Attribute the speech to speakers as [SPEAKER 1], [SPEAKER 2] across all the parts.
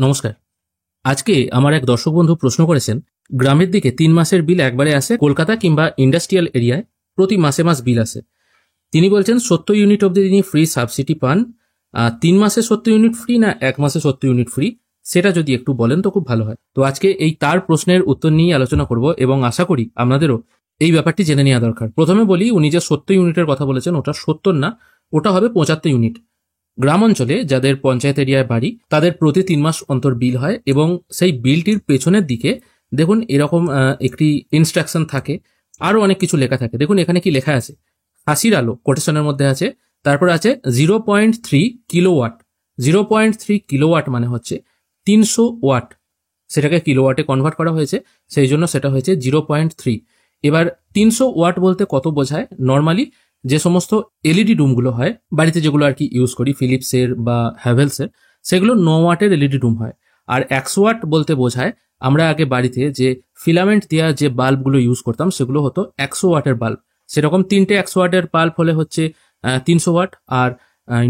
[SPEAKER 1] নমস্কার। আজকে আমার এক দর্শক বন্ধু প্রশ্ন করেছেন, গ্রামের দিকে 3 মাসের বিল একবারে আসে, কলকাতা কিংবা ইন্ডাস্ট্রিয়াল এরিয়ায় প্রতি মাসে মাস বিল আসে। তিনি বলছেন 70 ইউনিট অবধি তিনি ফ্রি সাবসিডি পান। 3 মাসে 70 ইউনিট ফ্রি না 1 মাসে 70 ইউনিট ফ্রি, সেটা যদি একটু বলেন তো খুব ভালো হয়। তো আজকে এই তার প্রশ্নের উত্তর নিয়ে আলোচনা করব এবং আশা করি আপনাদেরও এই ব্যাপারটি জেনে নেওয়া দরকার। প্রথমে বলি, উনি যে 70 ইউনিটের কথা বলেছেন ওটা 70 না, ওটা হবে 75 ইউনিট। গ্রাম অঞ্চলে যাদের পঞ্চায়েত এরিয়ায় বাড়ি তাদের প্রতি 3 মাস অন্তর বিল হয় এবং সেই বিলটির পেছনের দিকে দেখুন এরকম একটি ইনস্ট্রাকশন থাকে, আরো অনেক কিছু লেখা থাকে। দেখুন এখানে কি লেখা আছে, হাসির আলো কোটেশনের মধ্যে আছে, তারপর আছে 0.3 কিলোওয়াট। 0.3 কিলোওয়াট মানে হচ্ছে 300 ওয়াট, সেটাকে কিলোওয়াটে কনভার্ট করা হয়েছে, সেই জন্য সেটা হয়েছে 0.3। এবার 300 ওয়াট বলতে কত বোঝায়? নর্মালি যে সমস্ত এলইডি রুমগুলো হয় বাড়িতে, যেগুলো আর কি ইউজ করি ফিলিপসের বা হ্যাভেলসের, সেগুলো 9 ওয়াটের এলইডি রুম হয়। আর 100 ওয়াট বলতে বোঝায় আমরা আগে বাড়িতে যে ফিলামেন্ট দেওয়া যে বাল্বগুলো ইউজ করতাম সেগুলো হতো 100 ওয়াটের বাল্ব। সেরকম 3টে 100 ওয়াটের বাল্ব হলে হচ্ছে 300 ওয়াট। আর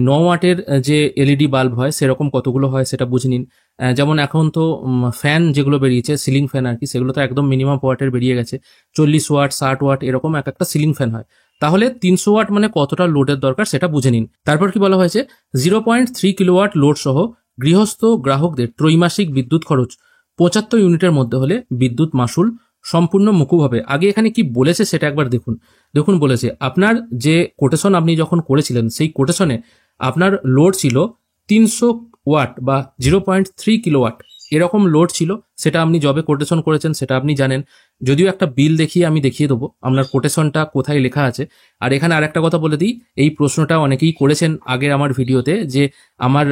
[SPEAKER 1] 9 ওয়াটের যে এলইডি বাল্ব হয় সেরকম কতগুলো হয় সেটা বুঝে নিন। যেমন এখন তো ফ্যান যেগুলো বেরিয়েছে, সিলিং ফ্যান আর কি, সেগুলো তো একদম মিনিমাম ওয়াটের বেরিয়ে গেছে। 40 ওয়াট 60 ওয়াট এরকম এক একটা সিলিং ফ্যান হয়। তাহলে 300 ওয়াট মানে কতটা লোডের দরকার সেটা বুঝে নিন। তারপর কি বলা হয়েছে, 0.3 কিলোওয়াট লোড সহ গৃহস্থ গ্রাহকদের ত্রৈমাসিক বিদ্যুৎ খরচ 75 ইউনিটের মধ্যে হলে বিদ্যুৎ মাশুল সম্পূর্ণ মকুব হবে। আগে এখানে কি বলেছে সেটা একবার দেখুন। দেখুন বলেছে, আপনার যে কোটেশন আপনি যখন করেছিলেন সেই কোটেশনে আপনার লোড ছিল 300 ওয়াট বা 0.3 কিলোওয়াট, এরকম লোড ছিল। সেটা আপনি যবে কোটেশন করেছেন সেটা আপনি জানেন। যদিও একটা বিল দেখিয়ে আমি দেখিয়ে দেবো আপনার কোটেশনটা কোথায় লেখা আছে। আর এখানে আরেকটা কথা বলে দিই, এই প্রশ্নটা অনেকেই করেছেন আগের আমার ভিডিওতে যে আমার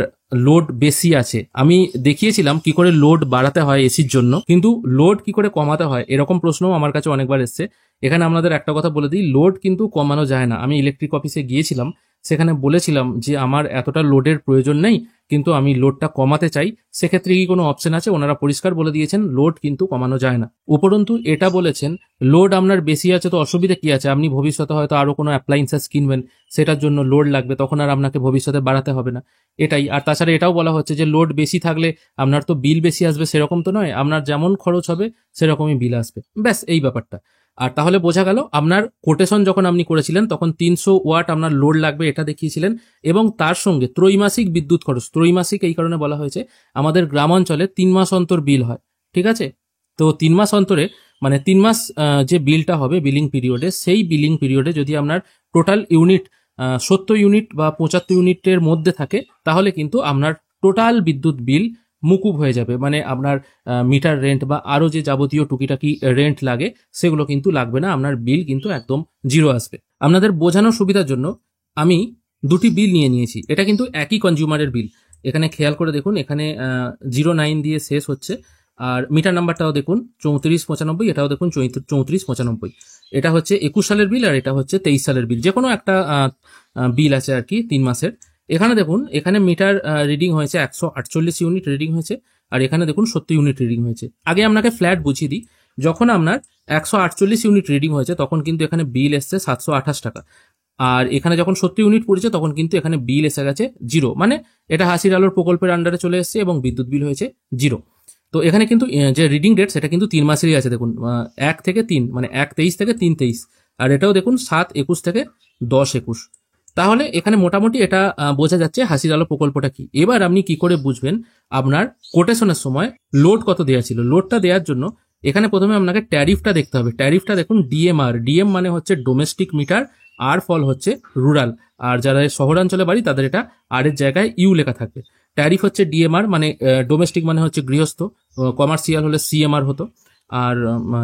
[SPEAKER 1] লোড বেশি আছে। আমি দেখিয়েছিলাম কি করে লোড বাড়াতে হয় এসির জন্য, কিন্তু লোড কি করে কমাতে হয় এরকম প্রশ্নও আমার কাছে অনেকবার এসছে। এখানে আপনাদের একটা কথা বলে দিই, লোড কিন্তু কমানো যায় না। আমি ইলেকট্রিক অফিসে গিয়েছিলাম, সেখানে বলেছিলাম যে আমার এতটা লোডের প্রয়োজন নেই, কিন্তু আমি লোডটা কমাতে চাই, সেক্ষেত্রে কি কোনো অপশন আছে? ওনারা পরিষ্কার বলে দিয়েছেন লোড কিন্তু কমানো যায় না। উপরন্তু এটা বলেছেন, লোড আপনার বেশি আছে তো অসুবিধা কি আছে? আপনি ভবিষ্যতে হয়তো আরো কোনো অ্যাপ্লায়েন্সেস কিনবেন, সেটার জন্য লোড লাগবে, তখন আর আপনাকে ভবিষ্যতে বাড়াতে হবে না, এটাই। আর তাছাড়া এটাও বলা হচ্ছে যে লোড বেশি থাকলে আপনার তো বিল বেশি আসবে, সেরকম তো নয়, আপনার যেমন খরচ হবে সেরকমই বিল আসবে, ব্যাস এই ব্যাপারটা। আর তাহলে বোঝা গেল, আপনার কোটেশন যখন আপনি করেছিলেন তখন 300 ওয়াট আপনার লোড লাগবে এটা দেখিয়েছিলেন, এবং তার সঙ্গে ত্রৈমাসিক বিদ্যুৎ খরচ। ত্রৈমাসিক এই কারণে বলা হয়েছে, আমাদের গ্রামাঞ্চলে 3 মাস অন্তর বিল হয়, ঠিক আছে? তো 3 মাস অন্তরে মানে 3 মাস যে বিলটা হবে বিলিং পিরিয়ডে, সেই বিলিং পিরিয়ডে যদি আপনার টোটাল ইউনিট 70 ইউনিট বা 75 ইউনিটের মধ্যে থাকে, তাহলে কিন্তু আপনার টোটাল বিদ্যুৎ বিল মুকুব হয়ে যাবে। মানে আপনার মিটার রেন্ট বা আরো যে যাবতীয় টুকিটাকি রেন্ট লাগে সেগুলো কিন্তু লাগবে না, আপনার বিল কিন্তু একদম জিরো আসবে। আপনাদের বোঝানোর সুবিধার জন্য আমি দুটি বিল নিয়ে নিয়েছি, এটা কিন্তু একই কনজিউমারের বিল। এখানে খেয়াল করে দেখুন, এখানে 09 দিয়ে শেষ হচ্ছে, আর মিটার নাম্বারটাও দেখুন 3495, এটাও দেখুন 3495। এটা হচ্ছে 21 সালের বিল আর এটা হচ্ছে 23 সালের বিল, যে কোনো একটা বিল আছে আর কি 3 মাসের। এখানে দেখুন, এখানে মিটার রিডিং হয়েছে 148 ইউনিট রিডিং হয়েছে, আর এখানে দেখুন 70 ইউনিট রিডিং হয়েছে। আগে আপনাকে ফ্ল্যাট বুঝিয়ে দিই, যখন আপনার 148 ইউনিট রিডিং হয়েছে তখন কিন্তু এখানে বিল এসছে 728 টাকা, আর এখানে যখন 70 ইউনিট পড়েছে তখন কিন্তু এখানে বিল এসে গেছে জিরো। মানে এটা হাসির আলোর প্রকল্পের আন্ডারে চলে এসছে এবং বিদ্যুৎ বিল হয়েছে জিরো। তো এখানে কিন্তু যে রিডিং ডেট সেটা কিন্তু 3 মাসেরই আছে। দেখুন 1 থেকে 3 মানে 1/23 থেকে 3/23, আর এটাও দেখুন 7/21 থেকে 10/21। তাহলে এখানে মোটামুটি এটা বোঝা যাচ্ছে হাসির আলো প্রকল্পটা কি। এবার আপনি কি করে বুঝবেন আপনার কোটেশনের সময় লোড কত দেওয়া ছিল? লোডটা দেওয়ার জন্য এখানে প্রথমে আপনাকে ট্যারিফটা দেখতে হবে। ট্যারিফটা দেখুন ডিএমআর, ডিএম মানে হচ্ছে ডোমেস্টিক মিটার, আর ফল হচ্ছে রুরাল, আর যারা শহরাঞ্চলে বাড়ি তাদের এটা আর এর জায়গায় ইউ লেখা থাকবে। ট্যারিফ হচ্ছে ডিএমআর মানে ডোমেস্টিক মানে হচ্ছে গৃহস্থ, কমার্শিয়াল হলে সিএমআর হতো। আর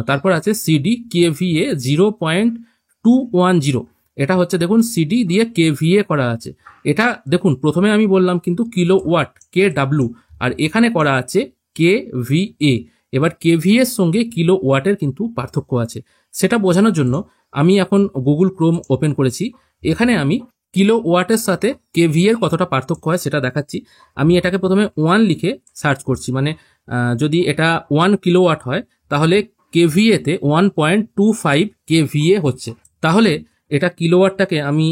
[SPEAKER 1] তারপর আছে সিডি কেভিএ 0.210, এটা হচ্ছে দেখুন সিডি দিয়ে কেভিএ করা আছে। এটা দেখুন প্রথমে আমি বললাম কিন্তু কিলোওয়াট কে ডাব্লু, আর এখানে করা আছে কেভিএ। এবার কেভিএ এর সঙ্গে কিলোওয়াটের কিন্তু পার্থক্য আছে, সেটা বোঝানোর জন্য আমি এখন গুগল ক্রোম ওপেন করেছি। এখানে আমি কিলোওয়াটের সাথে কেভিএ এর কতটা পার্থক্য হয় সেটা দেখাচ্ছি। আমি এটাকে প্রথমে 1 লিখে সার্চ করছি, মানে যদি এটা 1 কিলোওয়াট হয় তাহলে কেভিএ তে 1.25 কেভিএ হচ্ছে। তাহলে এটা কিলোওয়াটটাকে আমি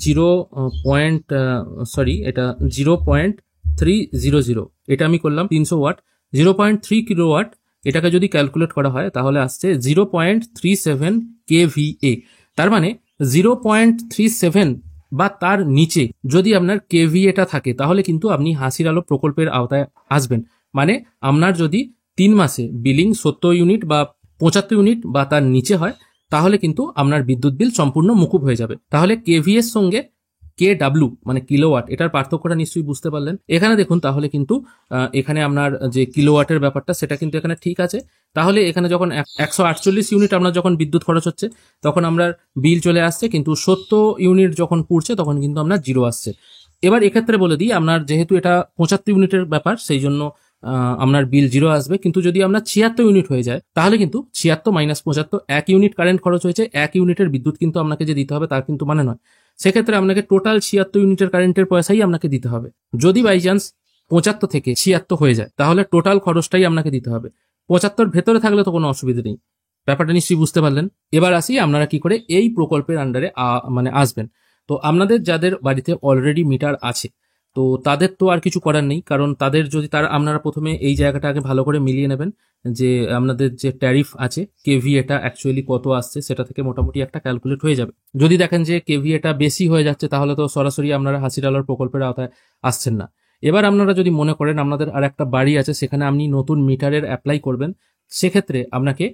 [SPEAKER 1] 0.300, এটা আমি করলাম 300 ওয়াট। 0.3 কিলোওয়াট এটাকে যদি ক্যালকুলেট করা হয় তাহলে আসছে 0.37 kVA। তার মানে 0.37 বা তার নিচে যদি আপনার কেভিএটা থাকে তাহলে কিন্তু আপনি হাসির আলো প্রকল্পের আওতায় আসবেন। মানে আপনার যদি 3 মাসে বিলিং 70 ইউনিট বা 75 ইউনিট বা তার নিচে হয় তাহলে কিন্তু আপনার বিদ্যুৎ বিল সম্পূর্ণ মুকুব হয়ে যাবে। তাহলে কেভিএর সঙ্গে KW মানে কিলোওয়াট, এটার পার্থক্যটা নিশ্চয়ই বুঝতে পারলেন। এখানে দেখুন তাহলে কিন্তু এখানে আপনার যে কিলোওয়াটের ব্যাপারটা সেটা কিন্তু এখানে ঠিক আছে। তাহলে এখানে যখন 148 ইউনিট আপনার যখন বিদ্যুৎ খরচ হচ্ছে তখন আমরা বিল চলে আসছে, কিন্তু 70 ইউনিট যখন পুড়ছে তখন কিন্তু আপনার জিরো আসছে। এবার এক্ষেত্রে বলে দিই, আপনার যেহেতু এটা 75 ইউনিটের ব্যাপার সেই জন্য আপনার বিল জিরো আসবে, কিন্তু যদি আপনার 76 ইউনিট হয়ে যায় তাহলে কিন্তু 76 মাইনাস 75 1 ইউনিট কারেন্ট খরচ হয়েছে, 1 ইউনিটের বিদ্যুৎ কিন্তু আপনাকে যে দিতে হবে তার কিন্তু মানে নয়। সেক্ষেত্রে আপনাকে টোটাল 76 ইউনিটের কারেন্টের পয়সাই আপনাকে দিতে হবে। যদি বাই চান্স 75 থেকে 76 হয়ে যায় তাহলে টোটাল খরচটাই আপনাকে দিতে হবে। 75 ভেতরে থাকলে তো কোনো অসুবিধা নেই। ব্যাপারটা নিশ্চয়ই বুঝতে পারলেন। এবার আসি আপনারা কি করে এই প্রকল্পের আন্ডারে মানে আসবেন। তো আপনাদের যাদের বাড়িতে অলরেডি মিটার আছে তো তাদের তো আর কিছু করার নেই, কারণ তাদের যদি আপনারা প্রথমে এই জায়গাটা আগে ভালো করে মিলিয়ে নেবেন যে আপনাদের যে ট্যারিফ আছে কেভিএটা অ্যাকচুয়ালি কত আসছে সেটা থেকে মোটামুটি একটা ক্যালকুলেট হয়ে যাবে। যদি দেখেন যে কেভিএটা বেশি হয়ে যাচ্ছে তাহলে তো সরাসরি আপনারা হাসির আলোর প্রকল্পের আওতায় আসছেন না। এবার আপনারা যদি মনে করেন আপনাদের আর একটা বাড়ি আছে সেখানে আপনি নতুন মিটারের অ্যাপ্লাই করবেন, সেক্ষেত্রে আপনাকে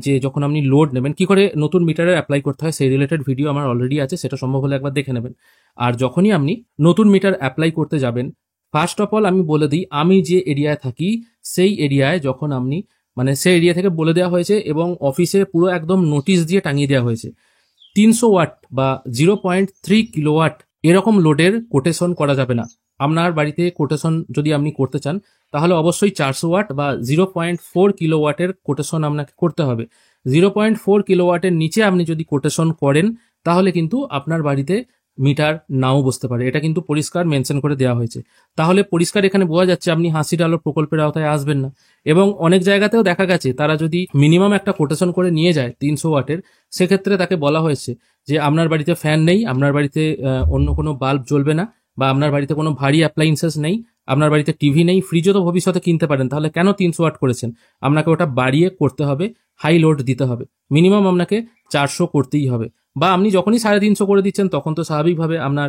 [SPEAKER 1] যে যখন আপনি লোড নেবেন কি করে নতুন মিটারের অ্যাপ্লাই করতে হয় সেই রিলেটেড ভিডিও আমার অলরেডি আছে, সেটা সম্ভব হলে একবার দেখে নেবেন। আর যখনই আপনি নতুন মিটার অ্যাপ্লাই করতে যাবেন ফার্স্ট অফ অল আমি বলে দিই, আমি যে এরিয়ায় থাকি সেই এরিয়ায় যখন আপনি মানে সেই এরিয়া থেকে বলে দেওয়া হয়েছে এবং অফিসে পুরো একদম নোটিশ দিয়ে টাঙিয়ে দেওয়া হয়েছে 300 ওয়াট বা 0.3 কিলোওয়াট এরকম লোডের কোটেশন করা যাবে না। আপনার বাড়িতে কোটেশন যদি আপনি করতে চান তাহলে অবশ্যই 400 ওয়াট বা 0.4 কিলোওয়াটের কোটেশন আপনাকে করতে হবে। 0.4 কিলোওয়াটের নিচে আপনি যদি কোটেশন করেন তাহলে কিন্তু আপনার বাড়িতে মিটার নাও বসতে পারে, এটা কিন্তু পরিষ্কার মেনশন করে দেওয়া হয়েছে। তাহলে পরিষ্কার এখানে বোঝা যাচ্ছে আপনি হাসির আলো প্রকল্পের আওতায় আসবেন না। এবং অনেক জায়গাতেও দেখা গেছে তারা যদি মিনিমাম একটা কোটেশন করে নিয়ে যায় 300 ওয়াটের, সেক্ষেত্রে তাকে বলা হয়েছে যে আপনার বাড়িতে ফ্যান নেই, আপনার বাড়িতে অন্য কোনো বাল্ব জ্বলবে না, বা আপনার বাড়িতে কোনো ভারী অ্যাপ্লায়েন্সেস নেই, আপনার বাড়িতে টিভি নেই, ফ্রিজও তো ভবিষ্যতে কিনতে পারেন, তাহলে কেন 300 ওয়াট করেছেন? আপনাকে ওটা বাড়িয়ে করতে হবে, হাই লোড দিতে হবে, মিনিমাম আপনাকে 400 করতেই হবে। বা আপনি যখনই 350 করে দিচ্ছেন তখন তো স্বাভাবিকভাবে আপনার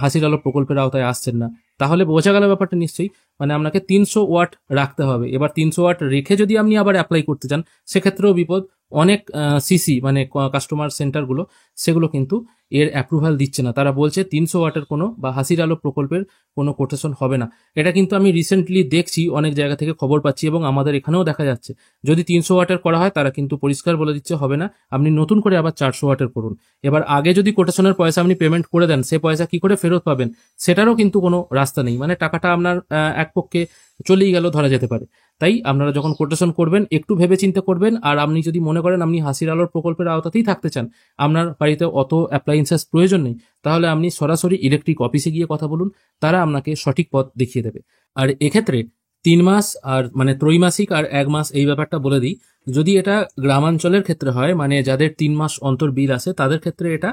[SPEAKER 1] হাসির আলো প্রকল্পের আওতায় আসছেন না। তাহলে বোঝা গেল ব্যাপারটা নিশ্চয়ই, মানে আপনাকে 300 ওয়াট রাখতে হবে। এবার 300 ওয়াট রেখে যদি আপনি আবার অ্যাপ্লাই করতে চান সেক্ষেত্রেও বিপদ। অনেক সিসি মানে কাস্টমার সেন্টারগুলো সেগুলো কিন্তু এর অ্যাপ্রুভাল দিচ্ছে না, তারা বলছে 300 ওয়াটের কোনো বা হাসির আলো প্রকল্পের কোনো কোটেশন হবে না। এটা কিন্তু আমি রিসেন্টলি দেখছি, অনেক জায়গা থেকে খবর পাচ্ছি এবং আমাদের এখানেও দেখা যাচ্ছে যদি 300 ওয়াটের করা হয় তারা কিন্তু পরিষ্কার বলে দিচ্ছে হবে না, আপনি নতুন করে আবার 400 ওয়াটের করুন। এবার আগে যদি কোটেশনের পয়সা আপনি পেমেন্ট করে দেন সে পয়সা কি করে ফেরত পাবেন সেটারও কিন্তু কোনো রাস্তা নেই, মানে টাকাটা আপনার এক পক্ষে চলেই গেল ধরা যেতে পারে। তাই আপনারা যখন কোটেশন করবেন একটু ভেবে চিন্তে করবেন। আর আপনি যদি মনে করেন আপনি হাসির আলোর প্রকল্পের আওতাতেই থাকতে চান, আপনার বাড়িতে অত অ্যাপ্লায়েন্সেস প্রয়োজন নেই, তাহলে আপনি সরাসরি ইলেকট্রিক অফিসে গিয়ে কথা বলুন, তারা আপনাকে সঠিক পথ দেখিয়ে দেবে। আর এক্ষেত্রে 3 মাস আর মানে ত্রৈমাসিক আর 1 মাস এই ব্যাপারটা বলে দিই, যদি এটা গ্রামাঞ্চলের ক্ষেত্রে হয় মানে যাদের 3 মাস অন্তর বিল আসে তাদের ক্ষেত্রে এটা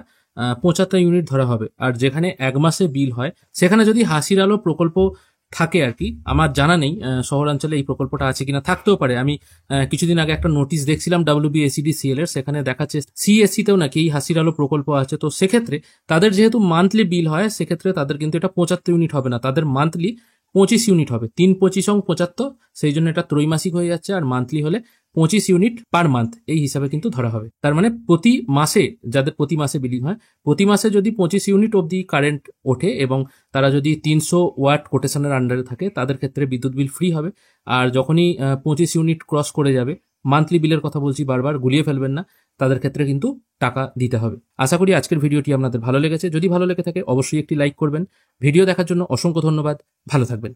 [SPEAKER 1] 75 ইউনিট ধরা হবে। আর যেখানে 1 মাসে বিল হয় সেখানে যদি হাসির আলো প্রকল্প থাকে আর কি, আমার জানা নেই শহরাঞ্চলে এই প্রকল্পটা আছে কিনা, থাকতেও পারে। আমি কিছুদিন আগে একটা নোটিশ দেখছিলাম WBSEDCL এর, সেখানে দেখাচ্ছে CSC তেও নাকি এই হাসির আলো প্রকল্প আছে। তো সেক্ষেত্রে তাদের যেহেতু মান্থলি বিল হয় সেক্ষেত্রে তাদের কিন্তু এটা 75 ইউনিট হবে না, তাদের মান্থলি 25 ইউনিট হবে। 3 25 75, সেই জন্য এটা ত্রৈমাসিক হয়ে যাচ্ছে। আর মান্থলি হলে 25 ইউনিট পার মান্থ এই হিসাবে কিন্তু ধরা হবে। তার মানে প্রতি মাসে যাদের প্রতি মাসে বিলিং হয়, প্রতি মাসে যদি 25 ইউনিট অবধি কারেন্ট ওঠে এবং তারা যদি 300 ওয়াট কোটেশনের আন্ডারে থাকে তাদের ক্ষেত্রে বিদ্যুৎ বিল ফ্রি হবে। আর যখনই 25 ইউনিট ক্রস করে যাবে, মান্থলি বিলের কথা বলছি বারবার, গুলিয়ে ফেলবেন না, তাদের ক্ষেত্রে কিন্তু টাকা দিতে হবে। আশা করি আজকের ভিডিওটি আপনাদের ভালো লেগেছে। যদি ভালো লেগে থাকে অবশ্যই একটি লাইক করবেন। ভিডিও দেখার জন্য অসংখ্য ধন্যবাদ। ভালো থাকবেন।